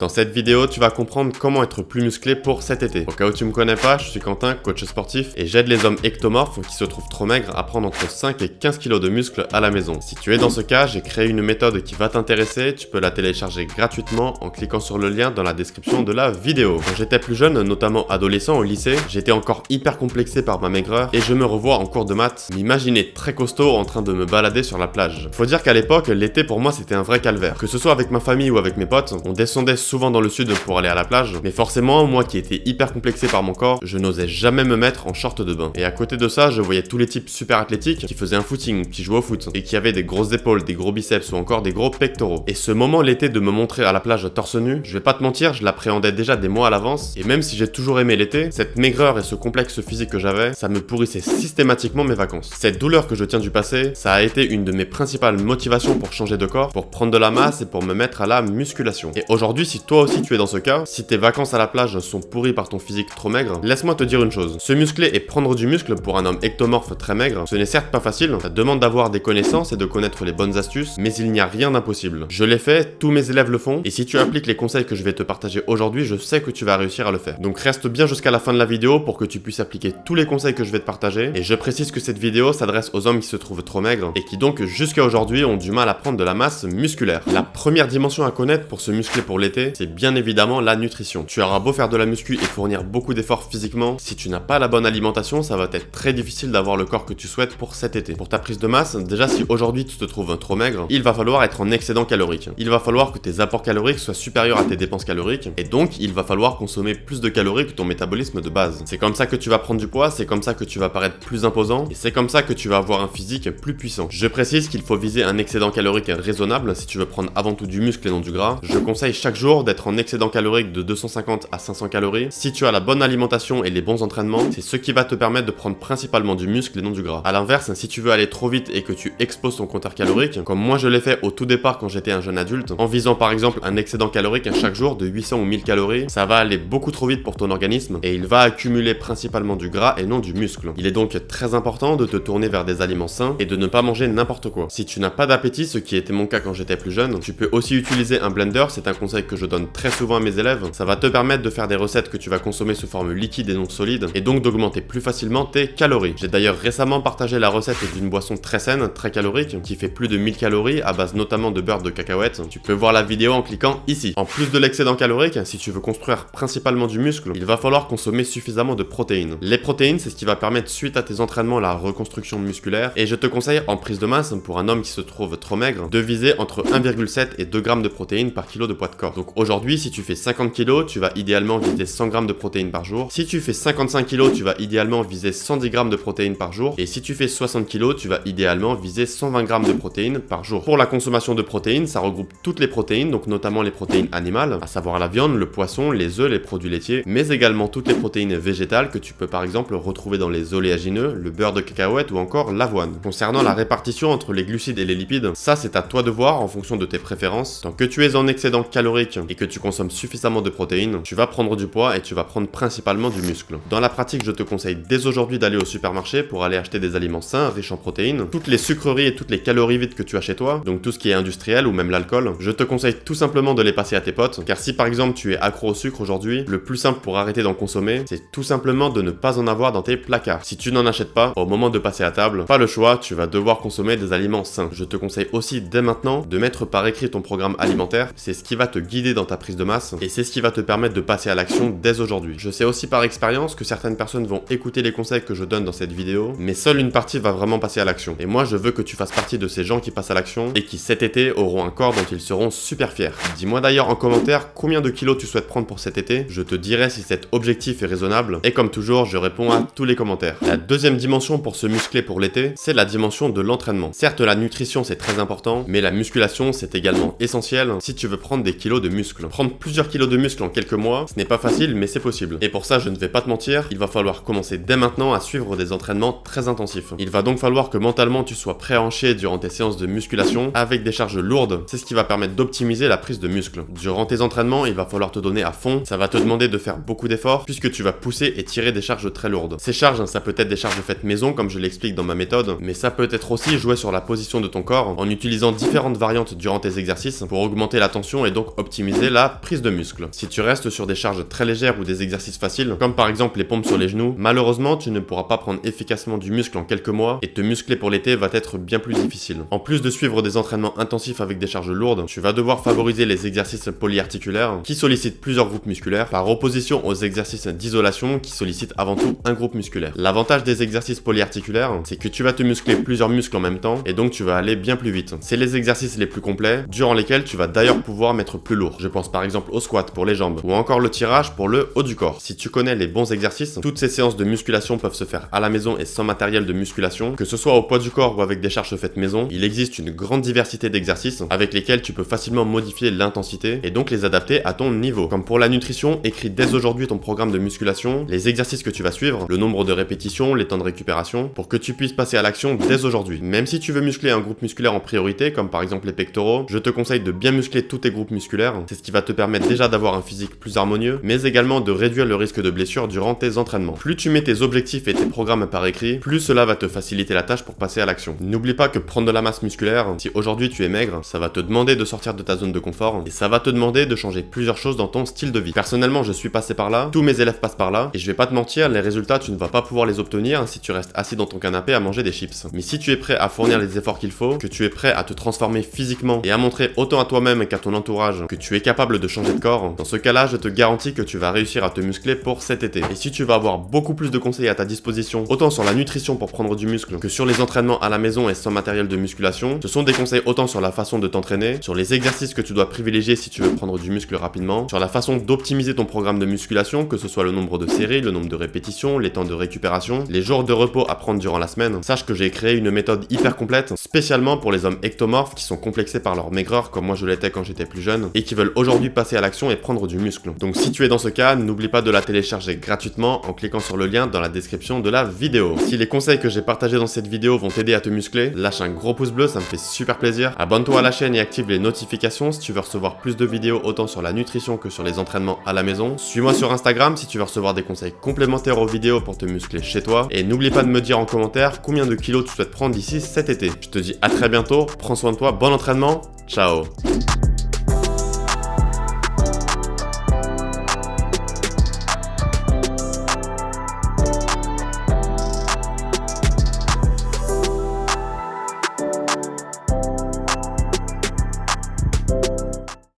Dans cette vidéo, tu vas comprendre comment être plus musclé pour cet été. Au cas où tu me connais pas, je suis Quentin, coach sportif, et j'aide les hommes ectomorphes qui se trouvent trop maigres à prendre entre 5 et 15 kg de muscles à la maison. Si tu es dans ce cas, j'ai créé une méthode qui va t'intéresser, tu peux la télécharger gratuitement en cliquant sur le lien dans la description de la vidéo. Quand j'étais plus jeune, notamment adolescent au lycée, j'étais encore hyper complexé par ma maigreur et je me revois en cours de maths m'imaginer très costaud en train de me balader sur la plage. Faut dire qu'à l'époque, l'été pour moi c'était un vrai calvaire. Que ce soit avec ma famille ou avec mes potes, on descendait souvent dans le sud pour aller à la plage, mais forcément, moi qui étais hyper complexé par mon corps, je n'osais jamais me mettre en short de bain. Et à côté de ça, je voyais tous les types super athlétiques qui faisaient un footing, qui jouaient au foot, et qui avaient des grosses épaules, des gros biceps ou encore des gros pectoraux. Et ce moment l'été de me montrer à la plage torse nu, je vais pas te mentir, je l'appréhendais déjà des mois à l'avance, et même si j'ai toujours aimé l'été, cette maigreur et ce complexe physique que j'avais, ça me pourrissait systématiquement mes vacances. Cette douleur que je tiens du passé, ça a été une de mes principales motivations pour changer de corps, pour prendre de la masse et pour me mettre à la musculation. Et aujourd'hui, si toi aussi tu es dans ce cas, si tes vacances à la plage sont pourries par ton physique trop maigre, laisse-moi te dire une chose. Se muscler et prendre du muscle pour un homme ectomorphe très maigre, ce n'est certes pas facile, ça demande d'avoir des connaissances et de connaître les bonnes astuces, mais il n'y a rien d'impossible. Je l'ai fait, tous mes élèves le font, et si tu appliques les conseils que je vais te partager aujourd'hui, je sais que tu vas réussir à le faire. Donc reste bien jusqu'à la fin de la vidéo pour que tu puisses appliquer tous les conseils que je vais te partager, et je précise que cette vidéo s'adresse aux hommes qui se trouvent trop maigres, et qui donc jusqu'à aujourd'hui ont du mal à prendre de la masse musculaire. La première dimension à connaître pour se muscler pour l'été, c'est bien évidemment la nutrition. Tu auras beau faire de la muscu et fournir beaucoup d'efforts physiquement, si tu n'as pas la bonne alimentation, ça va être très difficile d'avoir le corps que tu souhaites pour cet été. Pour ta prise de masse, déjà si aujourd'hui tu te trouves trop maigre, il va falloir être en excédent calorique. Il va falloir que tes apports caloriques soient supérieurs à tes dépenses caloriques, et donc il va falloir consommer plus de calories que ton métabolisme de base. C'est comme ça que tu vas prendre du poids, c'est comme ça que tu vas paraître plus imposant, et c'est comme ça que tu vas avoir un physique plus puissant. Je précise qu'il faut viser un excédent calorique raisonnable si tu veux prendre avant tout du muscle et non du gras. Je conseille chaque jour d'être en excédent calorique de 250 à 500 calories. Si tu as la bonne alimentation et les bons entraînements, c'est ce qui va te permettre de prendre principalement du muscle et non du gras. A l'inverse, si tu veux aller trop vite et que tu exploses ton compteur calorique, comme moi je l'ai fait au tout départ quand j'étais un jeune adulte, en visant par exemple un excédent calorique chaque jour de 800 ou 1000 calories, ça va aller beaucoup trop vite pour ton organisme et il va accumuler principalement du gras et non du muscle. Il est donc très important de te tourner vers des aliments sains et de ne pas manger n'importe quoi. Si tu n'as pas d'appétit, ce qui était mon cas quand j'étais plus jeune, tu peux aussi utiliser un blender, c'est un conseil que je donne très souvent à mes élèves. Ça va te permettre de faire des recettes que tu vas consommer sous forme liquide et non solide, et donc d'augmenter plus facilement tes calories. J'ai d'ailleurs récemment partagé la recette d'une boisson très saine, très calorique, qui fait plus de 1000 calories à base notamment de beurre de cacahuète. Tu peux voir la vidéo en cliquant ici. En plus de l'excédent calorique, si tu veux construire principalement du muscle, il va falloir consommer suffisamment de protéines. Les protéines, c'est ce qui va permettre suite à tes entraînements la reconstruction musculaire, et je te conseille en prise de masse, pour un homme qui se trouve trop maigre, de viser entre 1,7 et 2 grammes de protéines par kilo de poids de corps. Donc aujourd'hui, si tu fais 50 kg, tu vas idéalement viser 100 grammes de protéines par jour. Si tu fais 55 kg, tu vas idéalement viser 110 grammes de protéines par jour. Et si tu fais 60 kg, tu vas idéalement viser 120 grammes de protéines par jour. Pour la consommation de protéines, ça regroupe toutes les protéines, donc notamment les protéines animales, à savoir la viande, le poisson, les œufs, les produits laitiers, mais également toutes les protéines végétales que tu peux par exemple retrouver dans les oléagineux, le beurre de cacahuète ou encore l'avoine. Concernant la répartition entre les glucides et les lipides, ça c'est à toi de voir en fonction de tes préférences. Tant que tu es en excédent calorique et que tu consommes suffisamment de protéines, tu vas prendre du poids et tu vas prendre principalement du muscle. Dans la pratique, je te conseille dès aujourd'hui d'aller au supermarché pour aller acheter des aliments sains, riches en protéines. Toutes les sucreries et toutes les calories vides que tu as chez toi, donc tout ce qui est industriel ou même l'alcool, je te conseille tout simplement de les passer à tes potes, car si par exemple tu es accro au sucre aujourd'hui, le plus simple pour arrêter d'en consommer, c'est tout simplement de ne pas en avoir dans tes placards. Si tu n'en achètes pas, au moment de passer à table, pas le choix, tu vas devoir consommer des aliments sains. Je te conseille aussi dès maintenant de mettre par écrit ton programme alimentaire, c'est ce qui va te guider dans ta prise de masse et c'est ce qui va te permettre de passer à l'action dès aujourd'hui. Je sais aussi par expérience que certaines personnes vont écouter les conseils que je donne dans cette vidéo, mais seule une partie va vraiment passer à l'action. Et moi je veux que tu fasses partie de ces gens qui passent à l'action et qui cet été auront un corps dont ils seront super fiers. Dis-moi d'ailleurs en commentaire combien de kilos tu souhaites prendre pour cet été, je te dirai si cet objectif est raisonnable et comme toujours je réponds à tous les commentaires. La deuxième dimension pour se muscler pour l'été, c'est la dimension de l'entraînement. Certes la nutrition c'est très important, mais la musculation c'est également essentiel si tu veux prendre des kilos de muscles. Prendre plusieurs kilos de muscles en quelques mois, ce n'est pas facile mais c'est possible. Et pour ça je ne vais pas te mentir, il va falloir commencer dès maintenant à suivre des entraînements très intensifs. Il va donc falloir que mentalement tu sois prêt à enchaîner durant tes séances de musculation avec des charges lourdes, c'est ce qui va permettre d'optimiser la prise de muscle. Durant tes entraînements, il va falloir te donner à fond, ça va te demander de faire beaucoup d'efforts puisque tu vas pousser et tirer des charges très lourdes. Ces charges, ça peut être des charges faites maison comme je l'explique dans ma méthode, mais ça peut être aussi jouer sur la position de ton corps en utilisant différentes variantes durant tes exercices pour augmenter la tension et donc optimiser optimiser la prise de muscle. Si tu restes sur des charges très légères ou des exercices faciles, comme par exemple les pompes sur les genoux, malheureusement tu ne pourras pas prendre efficacement du muscle en quelques mois et te muscler pour l'été va être bien plus difficile. En plus de suivre des entraînements intensifs avec des charges lourdes, tu vas devoir favoriser les exercices polyarticulaires qui sollicitent plusieurs groupes musculaires par opposition aux exercices d'isolation qui sollicitent avant tout un groupe musculaire. L'avantage des exercices polyarticulaires, c'est que tu vas te muscler plusieurs muscles en même temps et donc tu vas aller bien plus vite. C'est les exercices les plus complets, durant lesquels tu vas d'ailleurs pouvoir mettre plus lourd. Je pense par exemple au squat pour les jambes ou encore le tirage pour le haut du corps. Si tu connais les bons exercices, toutes ces séances de musculation peuvent se faire à la maison et sans matériel de musculation, que ce soit au poids du corps ou avec des charges faites maison. Il existe une grande diversité d'exercices avec lesquels tu peux facilement modifier l'intensité et donc les adapter à ton niveau. Comme pour la nutrition, écris dès aujourd'hui ton programme de musculation, les exercices que tu vas suivre, le nombre de répétitions, les temps de récupération, pour que tu puisses passer à l'action dès aujourd'hui. Même si tu veux muscler un groupe musculaire en priorité, comme par exemple les pectoraux, je te conseille de bien muscler tous tes groupes musculaires. C'est ce qui va te permettre déjà d'avoir un physique plus harmonieux, mais également de réduire le risque de blessure durant tes entraînements. Plus tu mets tes objectifs et tes programmes par écrit, plus cela va te faciliter la tâche pour passer à l'action. N'oublie pas que prendre de la masse musculaire, si aujourd'hui tu es maigre, ça va te demander de sortir de ta zone de confort et ça va te demander de changer plusieurs choses dans ton style de vie. Personnellement, je suis passé par là, tous mes élèves passent par là et je vais pas te mentir, les résultats tu ne vas pas pouvoir les obtenir si tu restes assis dans ton canapé à manger des chips. Mais si tu es prêt à fournir les efforts qu'il faut, que tu es prêt à te transformer physiquement et à montrer autant à toi-même qu'à ton entourage que tu es capable de changer de corps, dans ce cas-là, je te garantis que tu vas réussir à te muscler pour cet été. Et si tu vas avoir beaucoup plus de conseils à ta disposition, autant sur la nutrition pour prendre du muscle que sur les entraînements à la maison et sans matériel de musculation, ce sont des conseils autant sur la façon de t'entraîner, sur les exercices que tu dois privilégier si tu veux prendre du muscle rapidement, sur la façon d'optimiser ton programme de musculation, que ce soit le nombre de séries, le nombre de répétitions, les temps de récupération, les jours de repos à prendre durant la semaine. Sache que j'ai créé une méthode hyper complète, spécialement pour les hommes ectomorphes qui sont complexés par leur maigreur comme moi je l'étais quand j'étais plus jeune et qui veulent aujourd'hui passer à l'action et prendre du muscle. Donc si tu es dans ce cas, n'oublie pas de la télécharger gratuitement en cliquant sur le lien dans la description de la vidéo. Si les conseils que j'ai partagés dans cette vidéo vont t'aider à te muscler, lâche un gros pouce bleu, ça me fait super plaisir. Abonne-toi à la chaîne et active les notifications si tu veux recevoir plus de vidéos autant sur la nutrition que sur les entraînements à la maison. Suis-moi sur Instagram si tu veux recevoir des conseils complémentaires aux vidéos pour te muscler chez toi. Et n'oublie pas de me dire en commentaire combien de kilos tu souhaites prendre d'ici cet été. Je te dis à très bientôt, prends soin de toi, bon entraînement, ciao.